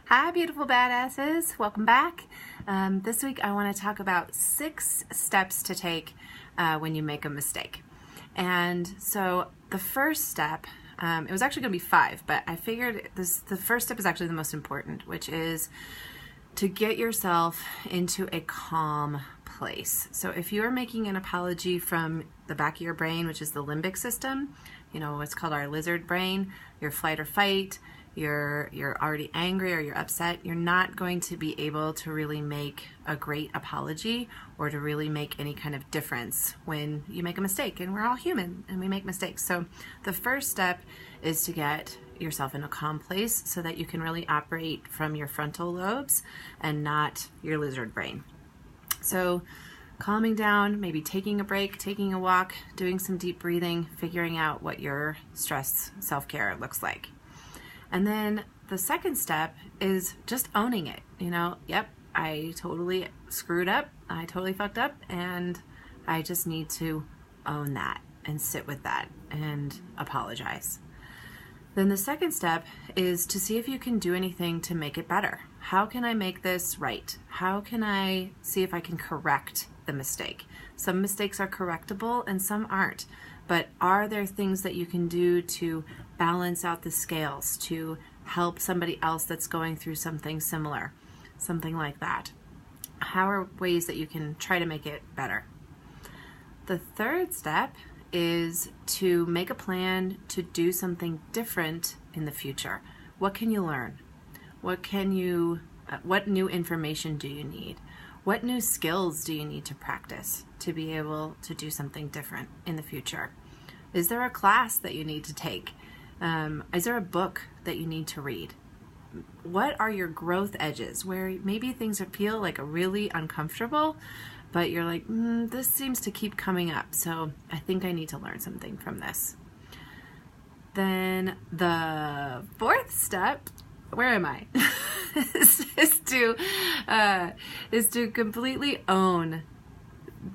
Hi, beautiful badasses. Welcome back. This week I want to talk about 6 steps to take when you make a mistake. And so the first step, it was actually going to be 5, but I figured the first step is actually the most important, which is to get yourself into a calm place. So if you are making an apology from the back of your brain, which is the limbic system, you know, what's called our lizard brain, your flight or fight, you're already angry or you're upset, you're not going to be able to really make a great apology or to really make any kind of difference when you make a mistake. And we're all human and we make mistakes. So the first step is to get yourself in a calm place so that you can really operate from your frontal lobes and not your lizard brain. So calming down, maybe taking a break, taking a walk, doing some deep breathing, figuring out what your stress self-care looks like. And then the second step is just owning it. You know, yep, I totally screwed up. I totally fucked up, and I just need to own that and sit with that and apologize. Then the second step is to see if you can do anything to make it better. How can I make this right? How can I see if I can correct the mistake? Some mistakes are correctable and some aren't. But are there things that you can do to balance out the scales, to help somebody else that's going through something similar, something like that? How are ways that you can try to make it better? The third step is to make a plan to do something different in the future. What can you learn? What new information do you need? What new skills do you need to practice to be able to do something different in the future? Is there a class that you need to take? Is there a book that you need to read? What are your growth edges where maybe things feel like really uncomfortable, but you're like, this seems to keep coming up, so I think I need to learn something from this. Then the fourth step, where am I? is to completely own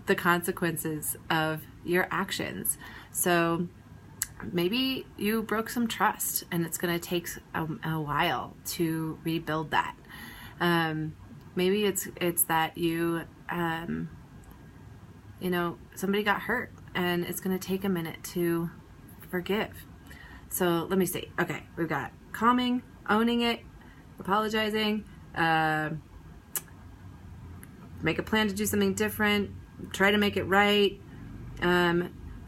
the consequences of your actions. So maybe you broke some trust and it's going to take a while to rebuild that. Maybe it's that somebody got hurt and it's going to take a minute to forgive. So let me see. Okay, we've got calming, owning it, apologizing, make a plan to do something different, try to make it right,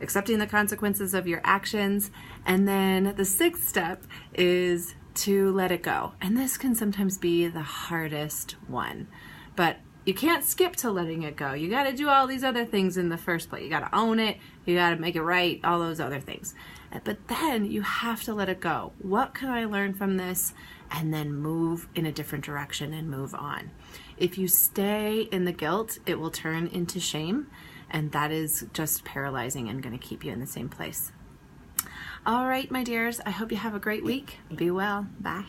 accepting the consequences of your actions. And then the 6th step is to let it go. And this can sometimes be the hardest one, but you can't skip to letting it go. You got to do all these other things in the first place. You got to own it. You got to make it right, all those other things. But then you have to let it go. What can I learn from this? And then move in a different direction and move on. If you stay in the guilt, it will turn into shame. And that is just paralyzing and going to keep you in the same place. All right, my dears, I hope you have a great week. Be well. Bye.